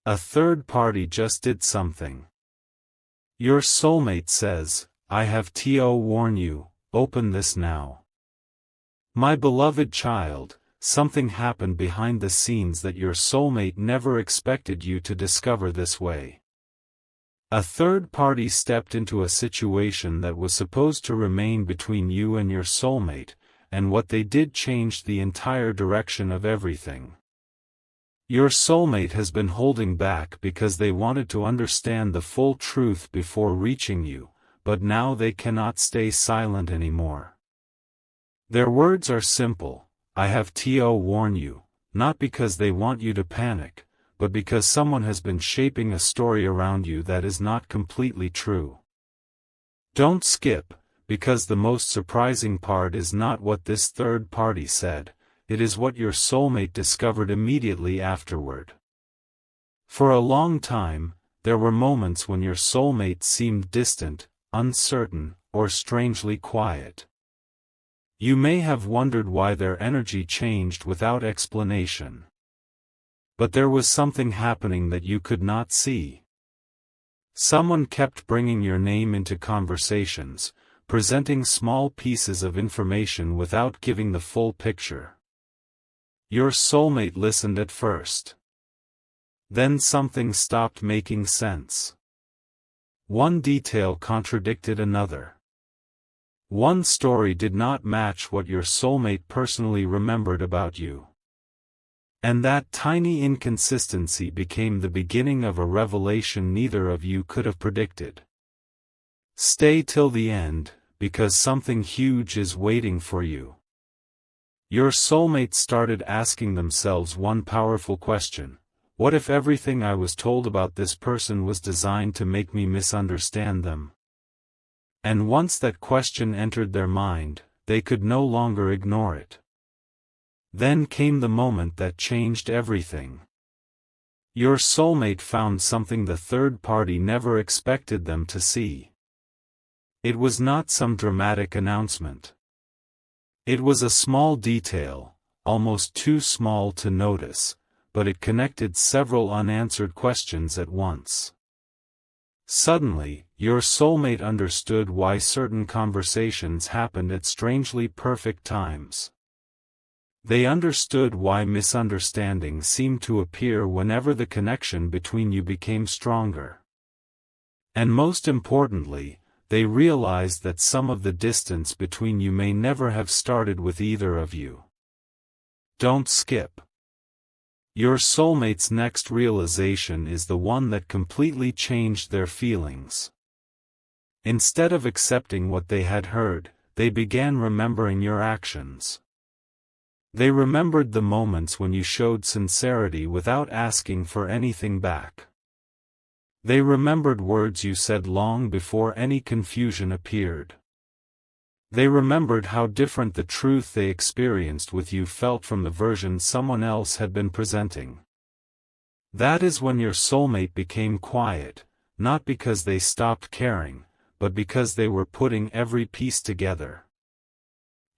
A third party just did something. Your soulmate says, "I have to warn you, open this now. My beloved child, something happened behind the scenes that your soulmate never expected you to discover this way." A third party stepped into a situation that was supposed to remain between you and your soulmate, and what they did changed the entire direction of everything. Your soulmate has been holding back because they wanted to understand the full truth before reaching you, but now they cannot stay silent anymore. Their words are simple: "I have to warn you," not because they want you to panic, but because someone has been shaping a story around you that is not completely true. Don't skip, because the most surprising part is not what this third party said, it is what your soulmate discovered immediately afterward. For a long time, there were moments when your soulmate seemed distant, uncertain, or strangely quiet. You may have wondered why their energy changed without explanation. But there was something happening that you could not see. Someone kept bringing your name into conversations, presenting small pieces of information without giving the full picture. Your soulmate listened at first. Then something stopped making sense. One detail contradicted another. One story did not match what your soulmate personally remembered about you. And that tiny inconsistency became the beginning of a revelation neither of you could have predicted. Stay till the end, because something huge is waiting for you. Your soulmate started asking themselves one powerful question: what if everything I was told about this person was designed to make me misunderstand them? And once that question entered their mind, they could no longer ignore it. Then came the moment that changed everything. Your soulmate found something the third party never expected them to see. It was not some dramatic announcement. It was a small detail, almost too small to notice, but it connected several unanswered questions at once. Suddenly, your soulmate understood why certain conversations happened at strangely perfect times. They understood why misunderstandings seemed to appear whenever the connection between you became stronger. And most importantly, they realized that some of the distance between you may never have started with either of you. Don't skip. Your soulmate's next realization is the one that completely changed their feelings. Instead of accepting what they had heard, they began remembering your actions. They remembered the moments when you showed sincerity without asking for anything back. They remembered words you said long before any confusion appeared. They remembered how different the truth they experienced with you felt from the version someone else had been presenting. That is when your soulmate became quiet, not because they stopped caring, but because they were putting every piece together.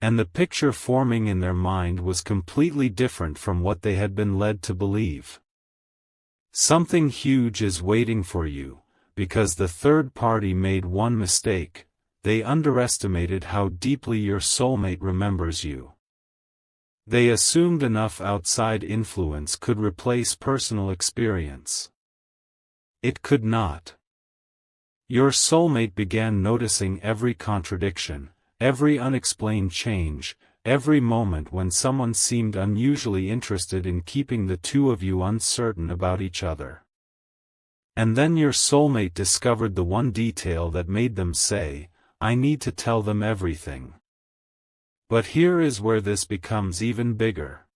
And the picture forming in their mind was completely different from what they had been led to believe. Something huge is waiting for you, because the third party made one mistake: they underestimated how deeply your soulmate remembers you. They assumed enough outside influence could replace personal experience. It could not. Your soulmate began noticing every contradiction, every unexplained change, every moment when someone seemed unusually interested in keeping the two of you uncertain about each other. And then your soulmate discovered the one detail that made them say, "I need to tell them everything." But here is where this becomes even bigger.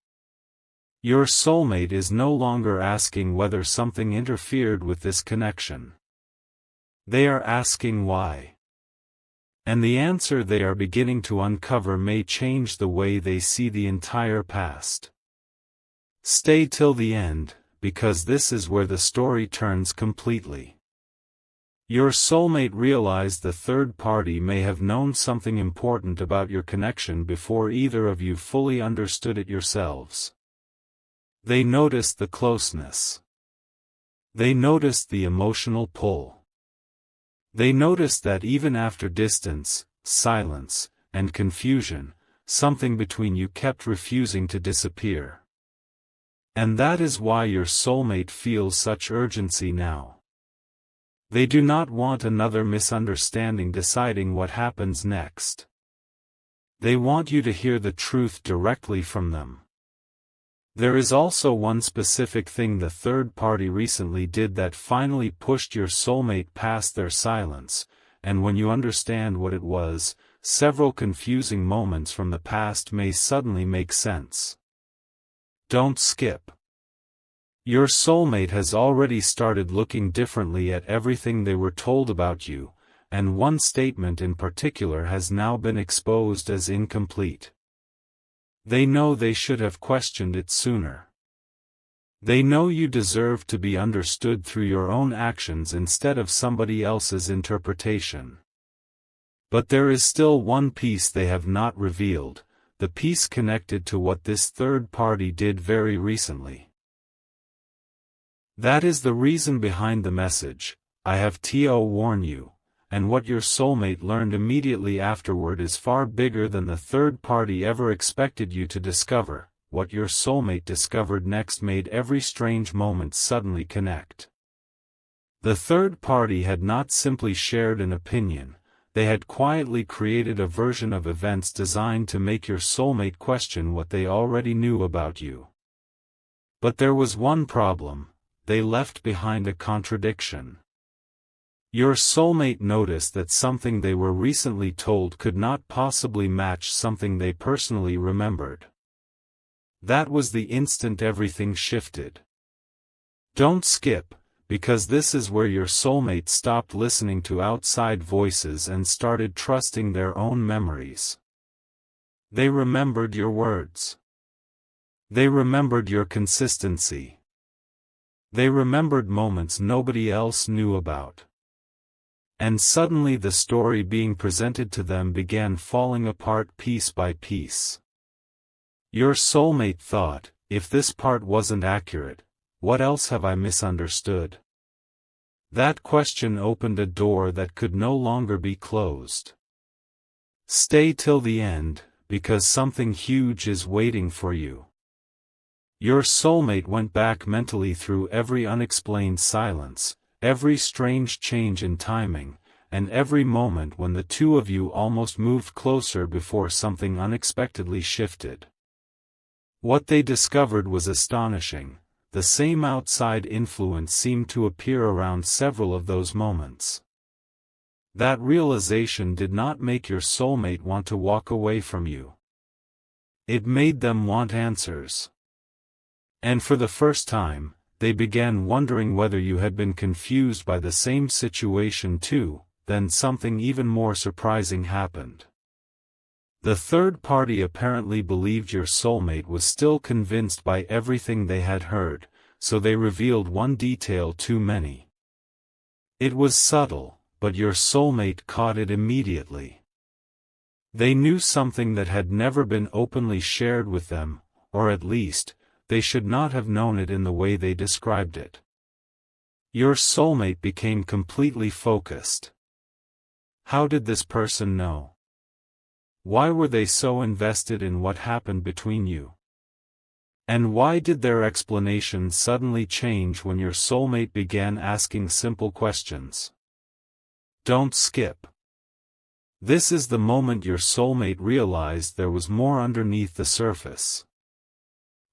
Your soulmate is no longer asking whether something interfered with this connection. They are asking why. And the answer they are beginning to uncover may change the way they see the entire past. Stay till the end, because this is where the story turns completely. Your soulmate realized the third party may have known something important about your connection before either of you fully understood it yourselves. They noticed the closeness. They noticed the emotional pull. They noticed that even after distance, silence, and confusion, something between you kept refusing to disappear. And that is why your soulmate feels such urgency now. They do not want another misunderstanding deciding what happens next. They want you to hear the truth directly from them. There is also one specific thing the third party recently did that finally pushed your soulmate past their silence, and when you understand what it was, several confusing moments from the past may suddenly make sense. Don't skip. Your soulmate has already started looking differently at everything they were told about you, and one statement in particular has now been exposed as incomplete. They know they should have questioned it sooner. They know you deserve to be understood through your own actions instead of somebody else's interpretation. But there is still one piece they have not revealed, the piece connected to what this third party did very recently. That is the reason behind the message, "I have to warn you," and what your soulmate learned immediately afterward is far bigger than the third party ever expected you to discover. What your soulmate discovered next made every strange moment suddenly connect. The third party had not simply shared an opinion, they had quietly created a version of events designed to make your soulmate question what they already knew about you. But there was one problem: they left behind a contradiction. Your soulmate noticed that something they were recently told could not possibly match something they personally remembered. That was the instant everything shifted. Don't skip, because this is where your soulmate stopped listening to outside voices and started trusting their own memories. They remembered your words. They remembered your consistency. They remembered moments nobody else knew about. And suddenly the story being presented to them began falling apart piece by piece. Your soulmate thought, if this part wasn't accurate, what else have I misunderstood? That question opened a door that could no longer be closed. Stay till the end, because something huge is waiting for you. Your soulmate went back mentally through every unexplained silence, every strange change in timing, and every moment when the two of you almost moved closer before something unexpectedly shifted. What they discovered was astonishing. The same outside influence seemed to appear around several of those moments. That realization did not make your soulmate want to walk away from you. It made them want answers. And for the first time, they began wondering whether you had been confused by the same situation too. Then something even more surprising happened. The third party apparently believed your soulmate was still convinced by everything they had heard, so they revealed one detail too many. It was subtle, but your soulmate caught it immediately. They knew something that had never been openly shared with them, or at least, they should not have known it in the way they described it. Your soulmate became completely focused. How did this person know? Why were they so invested in what happened between you? And why did their explanation suddenly change when your soulmate began asking simple questions? Don't skip. This is the moment your soulmate realized there was more underneath the surface.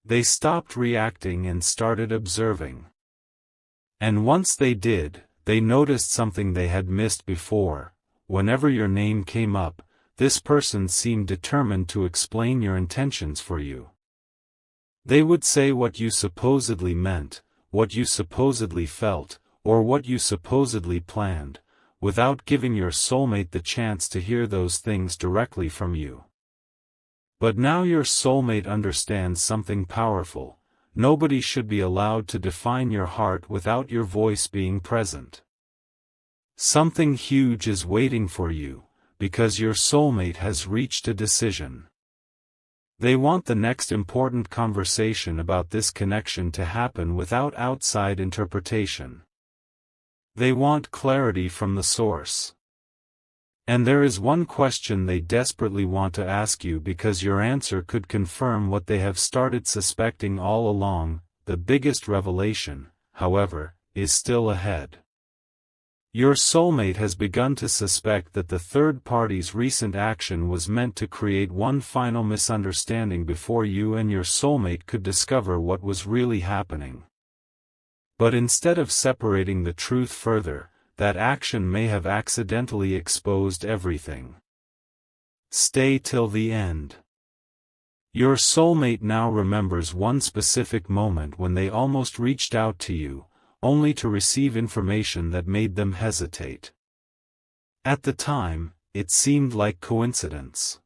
They stopped reacting and started observing. And once they did, they noticed something they had missed before. Whenever your name came up, this person seemed determined to explain your intentions for you. They would say what you supposedly meant, what you supposedly felt, or what you supposedly planned, without giving your soulmate the chance to hear those things directly from you. But now your soulmate understands something powerful. Nobody should be allowed to define your heart without your voice being present. Something huge is waiting for you, because your soulmate has reached a decision. They want the next important conversation about this connection to happen without outside interpretation. They want clarity from the source. And there is one question they desperately want to ask you because your answer could confirm what they have started suspecting all along. The biggest revelation, however, is still ahead. Your soulmate has begun to suspect that the third party's recent action was meant to create one final misunderstanding before you and your soulmate could discover what was really happening. But instead of separating the truth further, that action may have accidentally exposed everything. Stay till the end. Your soulmate now remembers one specific moment when they almost reached out to you, only to receive information that made them hesitate. At the time, it seemed like coincidence.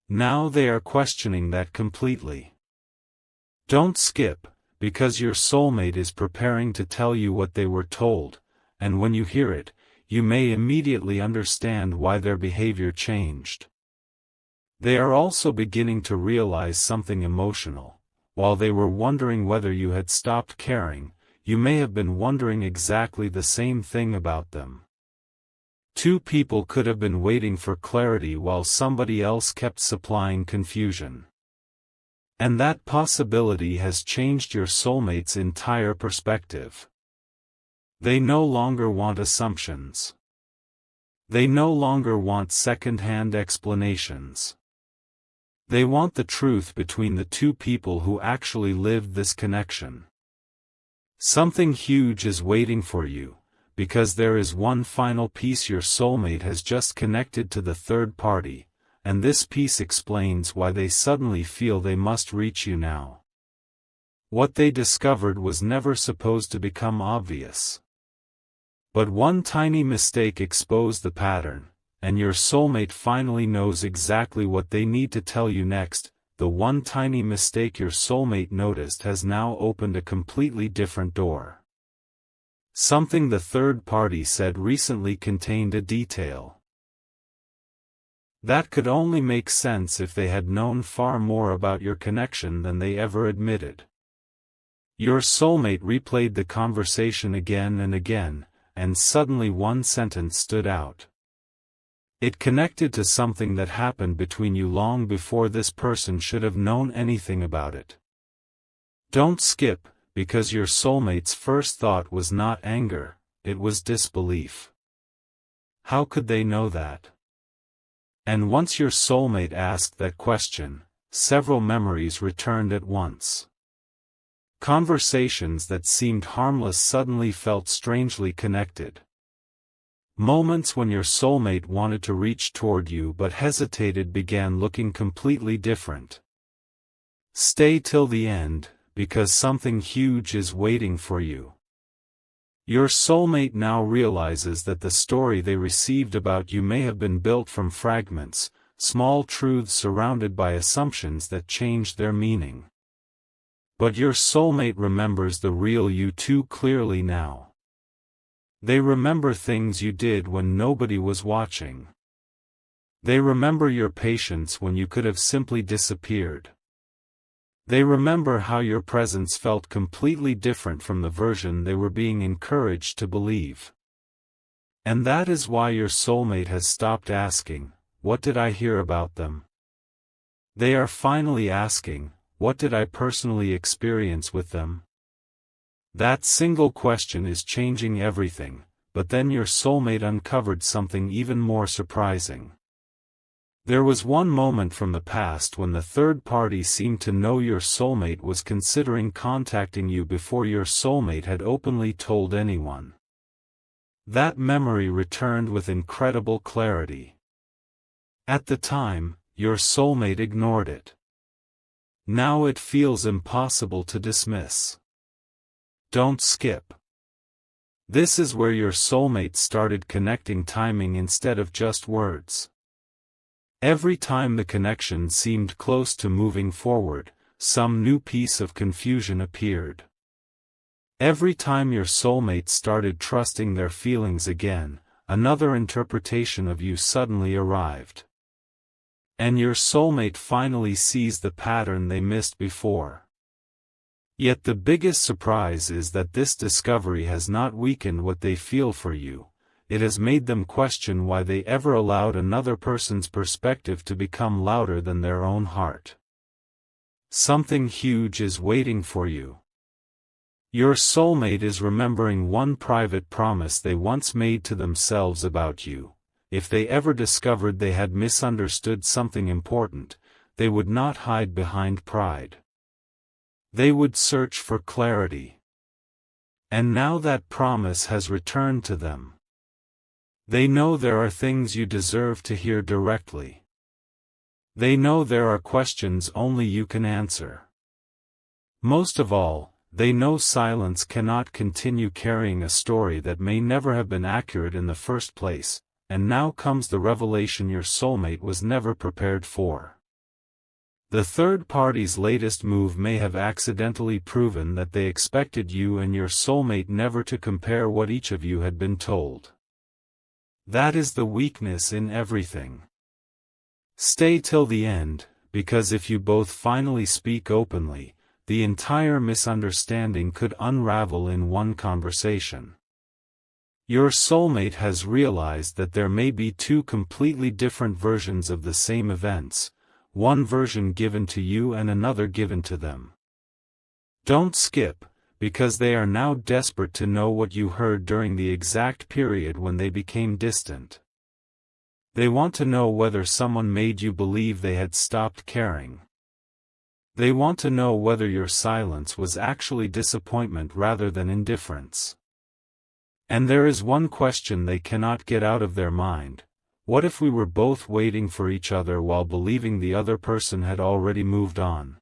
Now they are questioning that completely. Don't skip, because your soulmate is preparing to tell you what they were told, and when you hear it, you may immediately understand why their behavior changed. They are also beginning to realize something emotional. While they were wondering whether you had stopped caring, you may have been wondering exactly the same thing about them. Two people could have been waiting for clarity while somebody else kept supplying confusion. And that possibility has changed your soulmate's entire perspective. They no longer want assumptions. They no longer want second-hand explanations. They want the truth between the two people who actually lived this connection. Something huge is waiting for you, because there is one final piece your soulmate has just connected to the third party, and this piece explains why they suddenly feel they must reach you now. What they discovered was never supposed to become obvious. But one tiny mistake exposed the pattern, and your soulmate finally knows exactly what they need to tell you next. The one tiny mistake your soulmate noticed has now opened a completely different door. Something the third party said recently contained a detail that could only make sense if they had known far more about your connection than they ever admitted. Your soulmate replayed the conversation again and again, and suddenly one sentence stood out. It connected to something that happened between you long before this person should have known anything about it. Don't skip, because your soulmate's first thought was not anger, it was disbelief. How could they know that? And once your soulmate asked that question, several memories returned at once. Conversations that seemed harmless suddenly felt strangely connected. Moments when your soulmate wanted to reach toward you but hesitated began looking completely different. Stay till the end, because something huge is waiting for you. Your soulmate now realizes that the story they received about you may have been built from fragments, small truths surrounded by assumptions that changed their meaning. But your soulmate remembers the real you too clearly now. They remember things you did when nobody was watching. They remember your patience when you could have simply disappeared. They remember how your presence felt completely different from the version they were being encouraged to believe. And that is why your soulmate has stopped asking, "What did I hear about them?" They are finally asking, "What did I personally experience with them?" That single question is changing everything, but then your soulmate uncovered something even more surprising. There was one moment from the past when the third party seemed to know your soulmate was considering contacting you before your soulmate had openly told anyone. That memory returned with incredible clarity. At the time, your soulmate ignored it. Now it feels impossible to dismiss. Don't skip. This is where your soulmate started connecting timing instead of just words. Every time the connection seemed close to moving forward, some new piece of confusion appeared. Every time your soulmate started trusting their feelings again, another interpretation of you suddenly arrived. And your soulmate finally sees the pattern they missed before. Yet the biggest surprise is that this discovery has not weakened what they feel for you. It has made them question why they ever allowed another person's perspective to become louder than their own heart. Something huge is waiting for you. Your soulmate is remembering one private promise they once made to themselves about you. If they ever discovered they had misunderstood something important, they would not hide behind pride. They would search for clarity. And now that promise has returned to them. They know there are things you deserve to hear directly. They know there are questions only you can answer. Most of all, they know silence cannot continue carrying a story that may never have been accurate in the first place, and now comes the revelation your soulmate was never prepared for. The third party's latest move may have accidentally proven that they expected you and your soulmate never to compare what each of you had been told. That is the weakness in everything. Stay till the end, because if you both finally speak openly, the entire misunderstanding could unravel in one conversation. Your soulmate has realized that there may be two completely different versions of the same events, one version given to you and another given to them. Don't skip, because they are now desperate to know what you heard during the exact period when they became distant. They want to know whether someone made you believe they had stopped caring. They want to know whether your silence was actually disappointment rather than indifference. And there is one question they cannot get out of their mind. What if we were both waiting for each other while believing the other person had already moved on?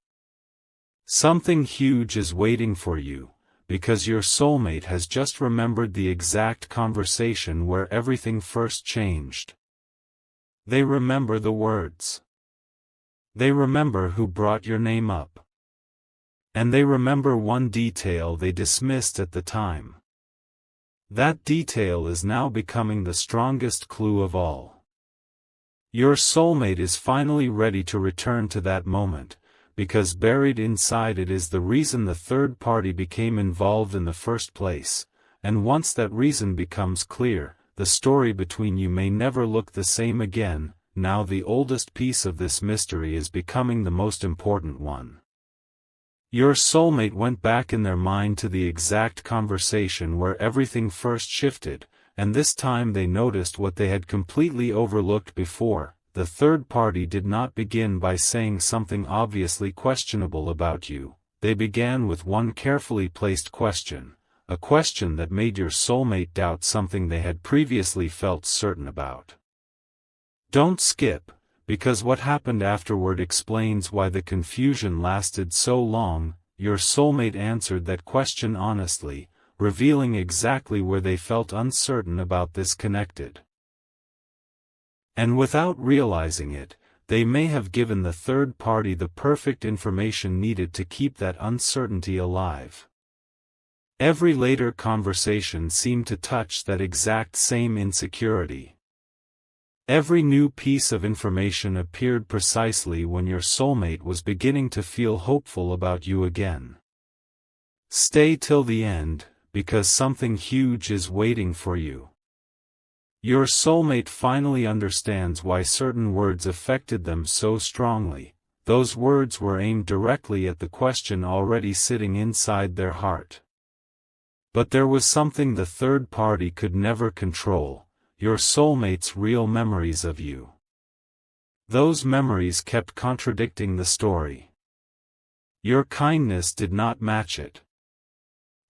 Something huge is waiting for you, because your soulmate has just remembered the exact conversation where everything first changed. They remember the words. They remember who brought your name up. And they remember one detail they dismissed at the time. That detail is now becoming the strongest clue of all. Your soulmate is finally ready to return to that moment, because buried inside it is the reason the third party became involved in the first place, and once that reason becomes clear, the story between you may never look the same again. Now the oldest piece of this mystery is becoming the most important one. Your soulmate went back in their mind to the exact conversation where everything first shifted, and this time they noticed what they had completely overlooked before. The third party did not begin by saying something obviously questionable about you. They began with one carefully placed question, a question that made your soulmate doubt something they had previously felt certain about. Don't skip, because what happened afterward explains why the confusion lasted so long. Your soulmate answered that question honestly, revealing exactly where they felt uncertain about this connected. And without realizing it, they may have given the third party the perfect information needed to keep that uncertainty alive. Every later conversation seemed to touch that exact same insecurity. Every new piece of information appeared precisely when your soulmate was beginning to feel hopeful about you again. Stay till the end, because something huge is waiting for you. Your soulmate finally understands why certain words affected them so strongly. Those words were aimed directly at the question already sitting inside their heart. But there was something the third party could never control. Your soulmate's real memories of you. Those memories kept contradicting the story. Your kindness did not match it.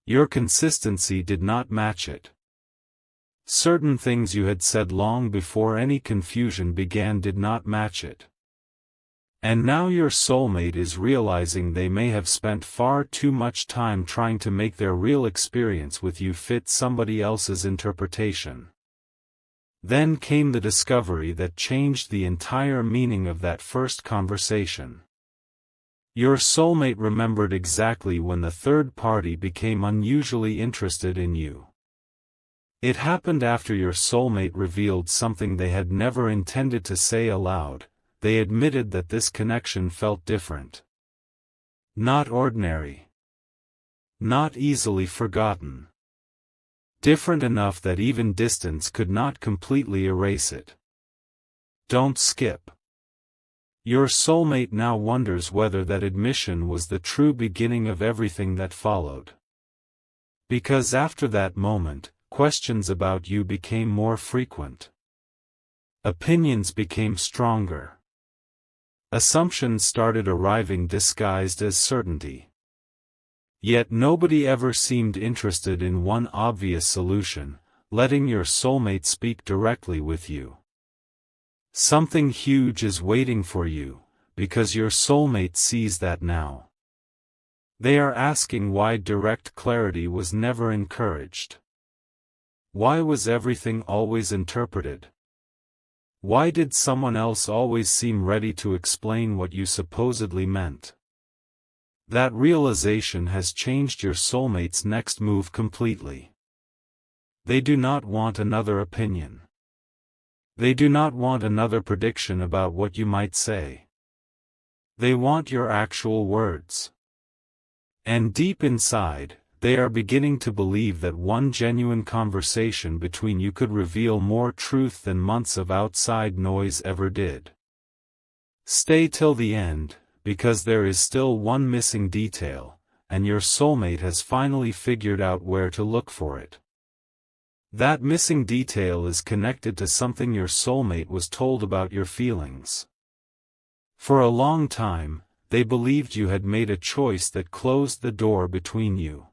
Your consistency did not match it. Certain things you had said long before any confusion began did not match it. And now your soulmate is realizing they may have spent far too much time trying to make their real experience with you fit somebody else's interpretation. Then came the discovery that changed the entire meaning of that first conversation. Your soulmate remembered exactly when the third party became unusually interested in you. It happened after your soulmate revealed something they had never intended to say aloud. they admitted that this connection felt different. Not ordinary. Not easily forgotten. Different enough that even distance could not completely erase it. Don't skip. Your soulmate now wonders whether that admission was the true beginning of everything that followed. Because after that moment, questions about you became more frequent. Opinions became stronger. Assumptions started arriving disguised as certainty. Yet nobody ever seemed interested in one obvious solution, letting your soulmate speak directly with you. Something huge is waiting for you, because your soulmate sees that now. They are asking why direct clarity was never encouraged. Why was everything always interpreted? Why did someone else always seem ready to explain what you supposedly meant? That realization has changed your soulmate's next move completely. They do not want another opinion. They do not want another prediction about what you might say. They want your actual words. And deep inside, they are beginning to believe that one genuine conversation between you could reveal more truth than months of outside noise ever did. Stay till the end, because there is still one missing detail, and your soulmate has finally figured out where to look for it. That missing detail is connected to something your soulmate was told about your feelings. For a long time, they believed you had made a choice that closed the door between you.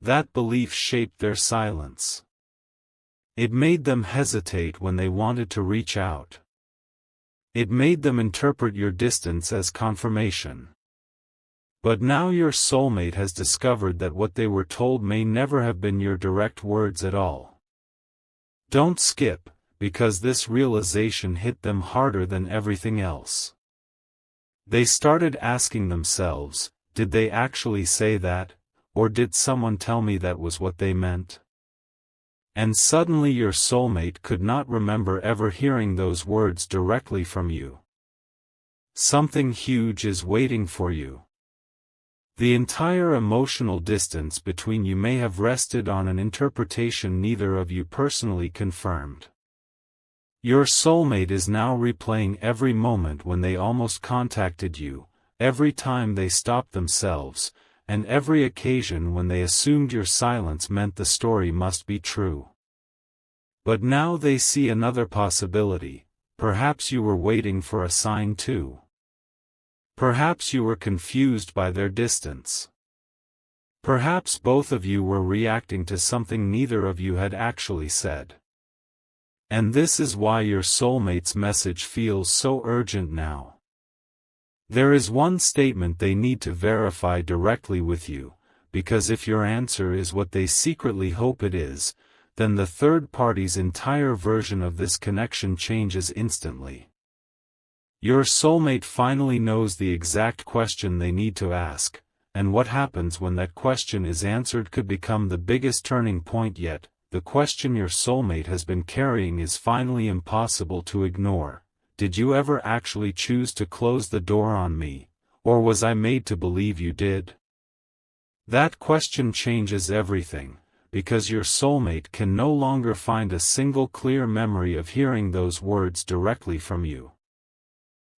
That belief shaped their silence. It made them hesitate when they wanted to reach out. It made them interpret your distance as confirmation. But now your soulmate has discovered that what they were told may never have been your direct words at all. Don't skip, because this realization hit them harder than everything else. They started asking themselves, did they actually say that, or did someone tell me that was what they meant? And suddenly your soulmate could not remember ever hearing those words directly from you. Something huge is waiting for you. The entire emotional distance between you may have rested on an interpretation neither of you personally confirmed. Your soulmate is now replaying every moment when they almost contacted you, every time they stopped themselves, and every occasion when they assumed your silence meant the story must be true. But now they see another possibility. Perhaps you were waiting for a sign too. Perhaps you were confused by their distance. Perhaps both of you were reacting to something neither of you had actually said. And this is why your soulmate's message feels so urgent now. There is one statement they need to verify directly with you, because if your answer is what they secretly hope it is, then the third party's entire version of this connection changes instantly. Your soulmate finally knows the exact question they need to ask, and what happens when that question is answered could become the biggest turning point yet. The question your soulmate has been carrying is finally impossible to ignore. Did you ever actually choose to close the door on me, or was I made to believe you did? That question changes everything, because your soulmate can no longer find a single clear memory of hearing those words directly from you.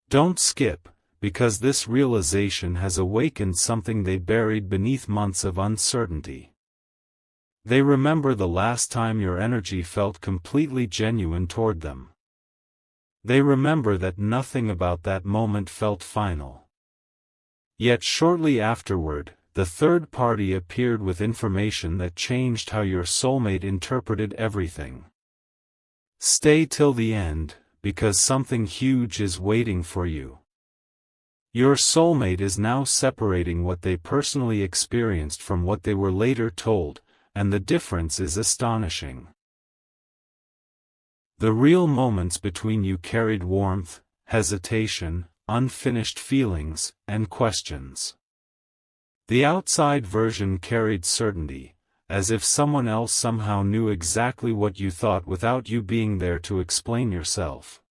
Don't skip, because this realization has awakened something they buried beneath months of uncertainty. They remember the last time your energy felt completely genuine toward them. They remember that nothing about that moment felt final. Yet shortly afterward, the third party appeared with information that changed how your soulmate interpreted everything. Stay till the end, because something huge is waiting for you. Your soulmate is now separating what they personally experienced from what they were later told, and the difference is astonishing. The real moments between you carried warmth, hesitation, unfinished feelings, and questions. The outside version carried certainty, as if someone else somehow knew exactly what you thought without you being there to explain yourself.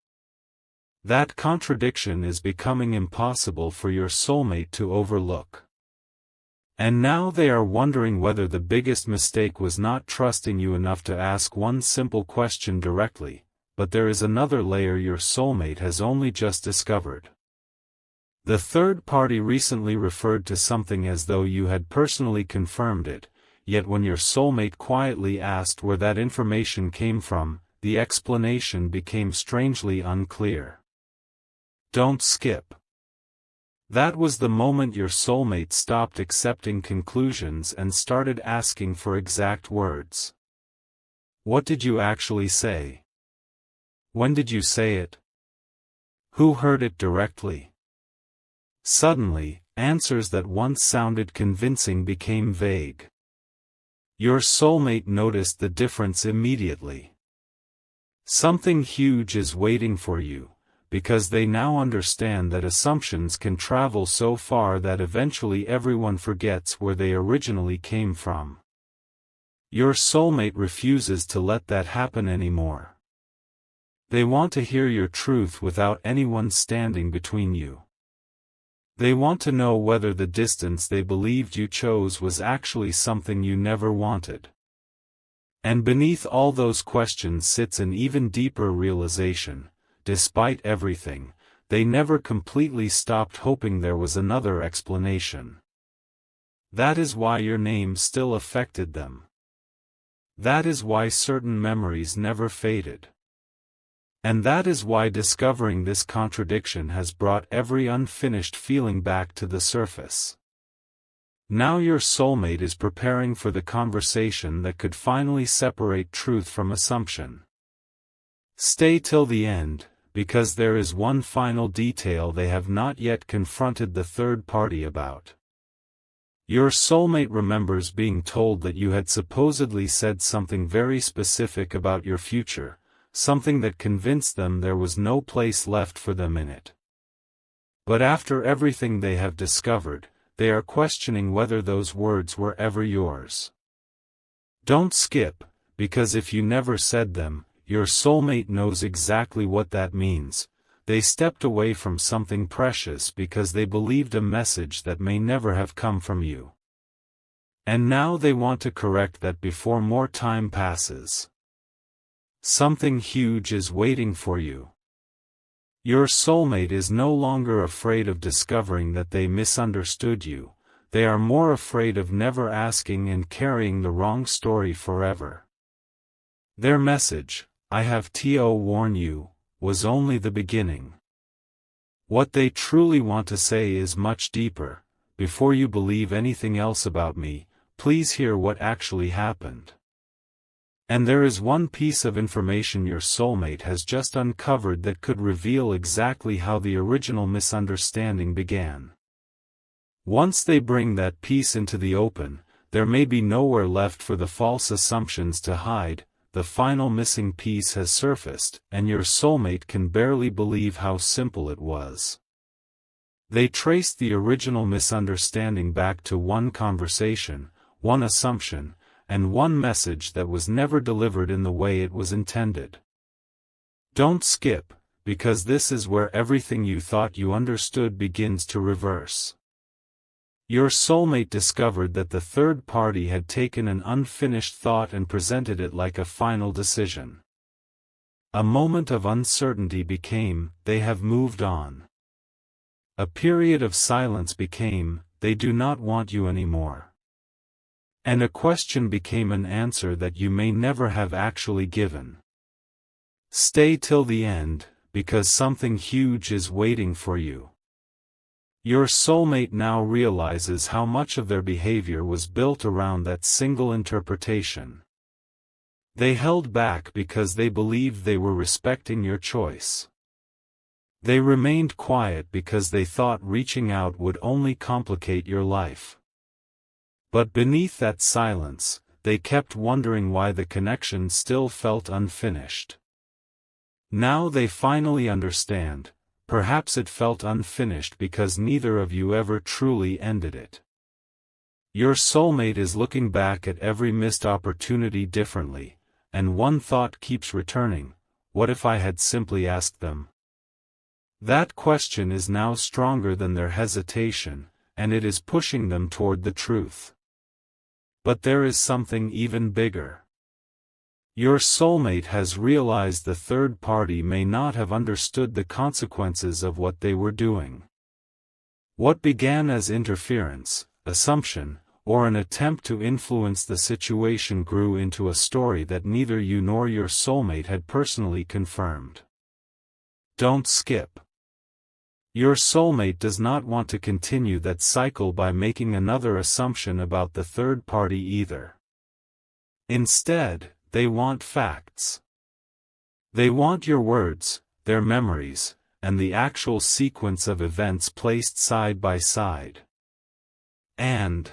That contradiction is becoming impossible for your soulmate to overlook. And now they are wondering whether the biggest mistake was not trusting you enough to ask one simple question directly, but there is another layer your soulmate has only just discovered. The third party recently referred to something as though you had personally confirmed it, yet when your soulmate quietly asked where that information came from, the explanation became strangely unclear. Don't skip. That was the moment your soulmate stopped accepting conclusions and started asking for exact words. What did you actually say? When did you say it? Who heard it directly? Suddenly, answers that once sounded convincing became vague. Your soulmate noticed the difference immediately. Something huge is waiting for you, because they now understand that assumptions can travel so far that eventually everyone forgets where they originally came from. Your soulmate refuses to let that happen anymore. They want to hear your truth without anyone standing between you. They want to know whether the distance they believed you chose was actually something you never wanted. And beneath all those questions sits an even deeper realization: despite everything, they never completely stopped hoping there was another explanation. That is why your name still affected them. That is why certain memories never faded. And that is why discovering this contradiction has brought every unfinished feeling back to the surface. Now your soulmate is preparing for the conversation that could finally separate truth from assumption. Stay till the end, because there is one final detail they have not yet confronted the third party about. Your soulmate remembers being told that you had supposedly said something very specific about your future, something that convinced them there was no place left for them in it. But after everything they have discovered, they are questioning whether those words were ever yours. Don't skip, because if you never said them, your soulmate knows exactly what that means. They stepped away from something precious because they believed a message that may never have come from you. And now they want to correct that before more time passes. Something huge is waiting for you. Your soulmate is no longer afraid of discovering that they misunderstood you. They are more afraid of never asking and carrying the wrong story forever. Their message, "I have to warn you," was only the beginning. What they truly want to say is much deeper. Before you believe anything else about me, please hear what actually happened. And there is one piece of information your soulmate has just uncovered that could reveal exactly how the original misunderstanding began. Once they bring that piece into the open, there may be nowhere left for the false assumptions to hide. The final missing piece has surfaced, and your soulmate can barely believe how simple it was. They traced the original misunderstanding back to one conversation, one assumption, and one message that was never delivered in the way it was intended. Don't skip, because this is where everything you thought you understood begins to reverse. Your soulmate discovered that the third party had taken an unfinished thought and presented it like a final decision. A moment of uncertainty became, "They have moved on." A period of silence became, "They do not want you anymore." And a question became an answer that you may never have actually given. Stay till the end, because something huge is waiting for you. Your soulmate now realizes how much of their behavior was built around that single interpretation. They held back because they believed they were respecting your choice. They remained quiet because they thought reaching out would only complicate your life. But beneath that silence, they kept wondering why the connection still felt unfinished. Now they finally understand. Perhaps it felt unfinished because neither of you ever truly ended it. Your soulmate is looking back at every missed opportunity differently, and one thought keeps returning: what if I had simply asked them? That question is now stronger than their hesitation, and it is pushing them toward the truth. But there is something even bigger. Your soulmate has realized the third party may not have understood the consequences of what they were doing. What began as interference, assumption, or an attempt to influence the situation grew into a story that neither you nor your soulmate had personally confirmed. Don't skip. Your soulmate does not want to continue that cycle by making another assumption about the third party either. Instead, they want facts. They want your words, their memories, and the actual sequence of events placed side by side. And